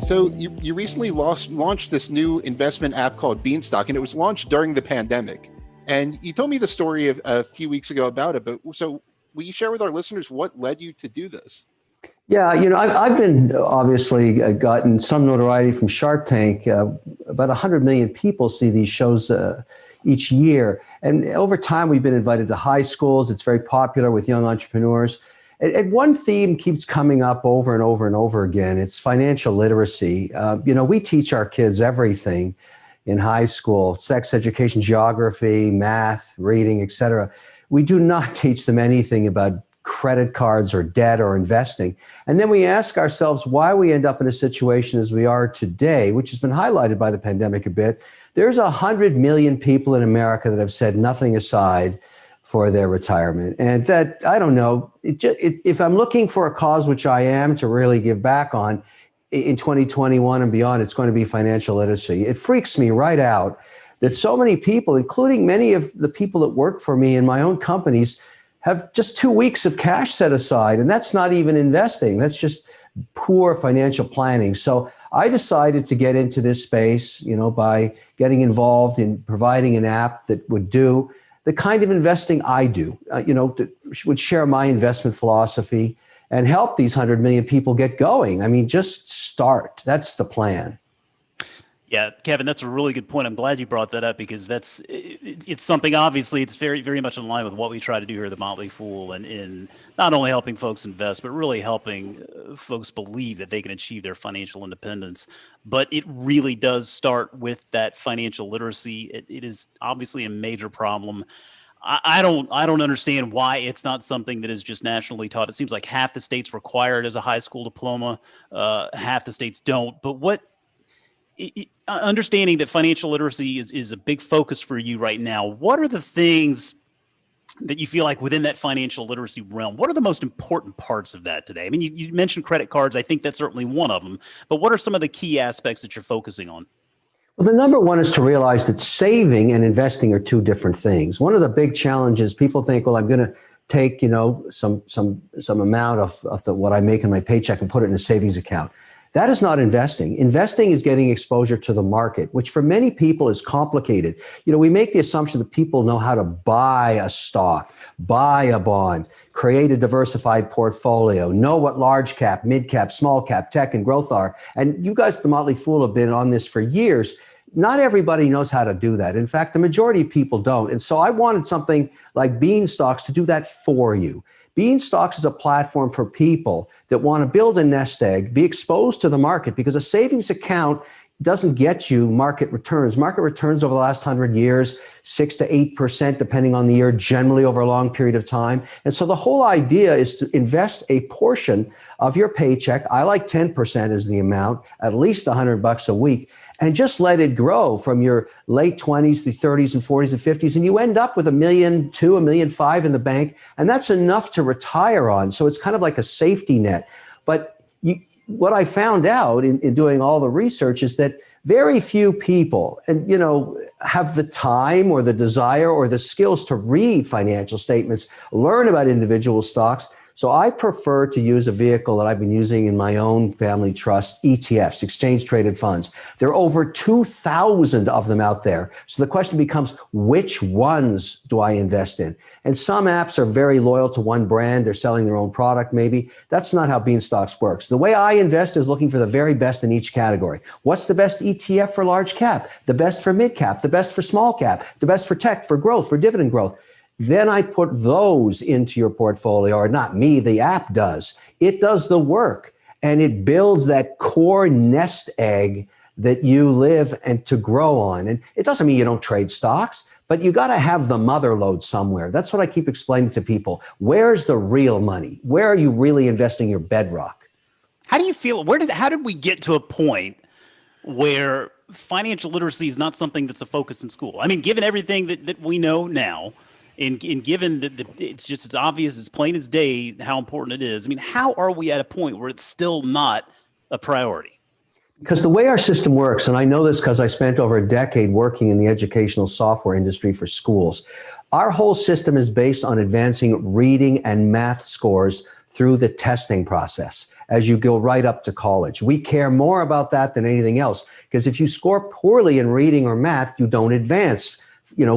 So you recently launched this new investment app called Beanstalk, and it was launched during the pandemic. And you told me the story of a few weeks ago about it. But so will you share with our listeners what led you to do this? Yeah, I've been obviously gotten some notoriety from Shark Tank. About 100 million people see these shows each year. And over time, we've been invited to high schools. It's very popular with young entrepreneurs. And one theme keeps coming up over and over and over again. It's financial literacy. We teach our kids everything in high school: sex education, geography, math, reading, et cetera. We do not teach them anything about credit cards or debt or investing. And then we ask ourselves why we end up in a situation as we are today, which has been highlighted by the pandemic a bit. There's 100 million people in America that have set nothing aside for their retirement. And that, I don't know, if I'm looking for a cause, which I am, to really give back on in 2021 and beyond, it's going to be financial literacy. It freaks me right out that so many people, including many of the people that work for me in my own companies, have just 2 weeks of cash set aside. And that's not even investing. That's just poor financial planning. So I decided to get into this space, by getting involved in providing an app that would do the kind of investing I do, that would share my investment philosophy and help these 100 million people get going. I mean, just start. That's the plan. Yeah, Kevin, that's a really good point. I'm glad you brought that up because it's something, obviously, it's very, very much in line with what we try to do here at the Motley Fool, and in not only helping folks invest, but really helping folks believe that they can achieve their financial independence. But it really does start with that financial literacy. It is obviously a major problem. I don't understand why it's not something that is just nationally taught. It seems like half the states require it as a high school diploma, half the states don't. But understanding that financial literacy is a big focus for you right now, what are the things that you feel like within that financial literacy realm, what are the most important parts of that today? I mean, you mentioned credit cards. I think that's certainly one of them. But what are some of the key aspects that you're focusing on? Well, the number one is to realize that saving and investing are two different things. One of the big challenges, people think, well, I'm going to take, some amount of what I make in my paycheck and put it in a savings account. That is not investing. Investing is getting exposure to the market, which for many people is complicated. We make the assumption that people know how to buy a stock, buy a bond, create a diversified portfolio, know what large cap, mid cap, small cap, tech, and growth are. And you guys at the Motley Fool have been on this for years. Not everybody knows how to do that. In fact, the majority of people don't. And so I wanted something like Beanstalks to do that for you. Beanstalks is a platform for people that want to build a nest egg, be exposed to the market, because a savings account doesn't get you market returns. Market returns over the last 100 years, 6 to 8%, depending on the year, generally over a long period of time. And so the whole idea is to invest a portion of your paycheck. I like 10% as the amount, at least $100 a week, and just let it grow from your late 20s, the 30s and 40s and 50s. And you end up with $1.2 million, $1.5 million in the bank. And that's enough to retire on. So it's kind of like a safety net. But what I found out in doing all the research is that very few people, have the time or the desire or the skills to read financial statements, learn about individual stocks. So I prefer to use a vehicle that I've been using in my own family trust, ETFs, exchange traded funds. There are over 2,000 of them out there. So the question becomes, which ones do I invest in? And some apps are very loyal to one brand. They're selling their own product, maybe. That's not how Beanstalks works. The way I invest is looking for the very best in each category. What's the best ETF for large cap? The best for mid cap? The best for small cap? The best for tech, for growth, for dividend growth? Then I put those into your portfolio, or not me, the app does. It does the work, and it builds that core nest egg that you live and to grow on. And it doesn't mean you don't trade stocks, but you got to have the mother lode somewhere. That's what I keep explaining to people. Where's the real money? Where are you really investing your bedrock? How do you feel? How did we get to a point where financial literacy is not something that's a focus in school? I mean, given everything that we know now, and given that it's obvious, it's plain as day how important it is. I mean, how are we at a point where it's still not a priority? Because the way our system works, and I know this because I spent over a decade working in the educational software industry for schools, our whole system is based on advancing reading and math scores through the testing process as you go right up to college. We care more about that than anything else, because if you score poorly in reading or math, you don't advance,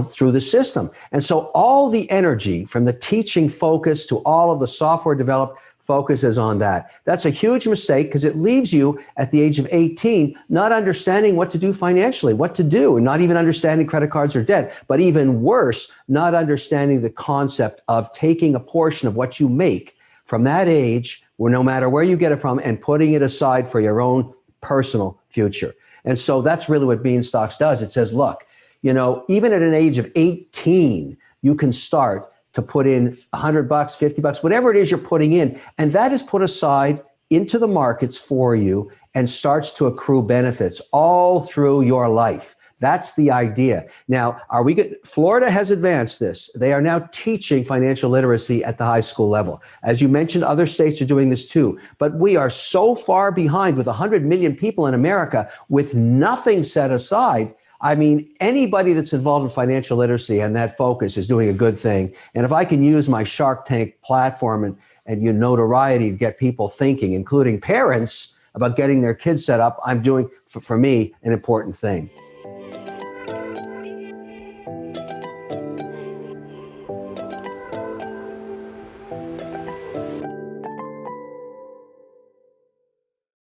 through the system. And so all the energy from the teaching focus to all of the software developed focuses on that. That's a huge mistake, because it leaves you at the age of 18 not understanding what to do financially, what to do, and not even understanding credit cards or debt, but even worse, not understanding the concept of taking a portion of what you make from that age, where no matter where you get it from, and putting it aside for your own personal future. And so that's really what Beanstox does. It says, look, even at an age of 18, you can start to put in $100, $50, whatever it is you're putting in. And that is put aside into the markets for you and starts to accrue benefits all through your life. That's the idea. Now, Florida has advanced this. They are now teaching financial literacy at the high school level. As you mentioned, other states are doing this too. But we are so far behind with 100 million people in America with nothing set aside. I mean, anybody that's involved in financial literacy and that focus is doing a good thing. And if I can use my Shark Tank platform and notoriety to get people thinking, including parents, about getting their kids set up, I'm doing, for me, an important thing.